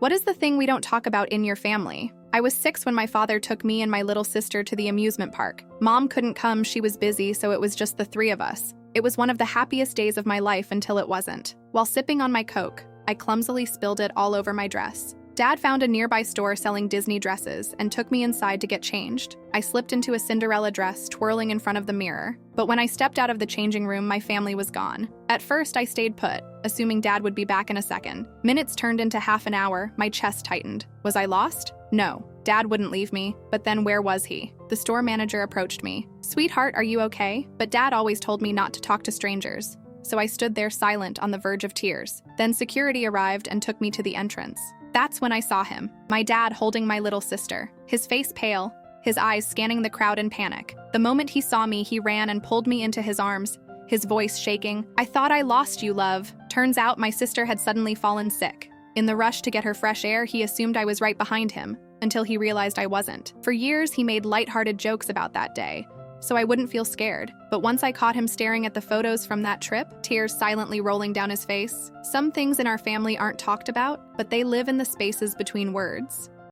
What is the thing we don't talk about in your family? I was 6 when my father took me and my little sister to the amusement park. Mom couldn't come, she was busy, so it was just the 3 of us. It was one of the happiest days of my life until it wasn't. While sipping on my Coke, I clumsily spilled it all over my dress. Dad found a nearby store selling Disney dresses and took me inside to get changed. I slipped into a Cinderella dress, twirling in front of the mirror. But when I stepped out of the changing room, my family was gone. At first, I stayed put, assuming Dad would be back in a second. Minutes turned into half an hour, my chest tightened. Was I lost? No. Dad wouldn't leave me, but then where was he? The store manager approached me. "Sweetheart, are you okay?" But Dad always told me not to talk to strangers. So I stood there silent on the verge of tears. Then security arrived and took me to the entrance. That's when I saw him, my dad holding my little sister, his face pale, his eyes scanning the crowd in panic. The moment he saw me, he ran and pulled me into his arms, his voice shaking. "I thought I lost you, love." Turns out my sister had suddenly fallen sick. In the rush to get her fresh air, he assumed I was right behind him, until he realized I wasn't. For years, he made lighthearted jokes about that day, so I wouldn't feel scared. But once I caught him staring at the photos from that trip, tears silently rolling down his face. Some things in our family aren't talked about, but they live in the spaces between words.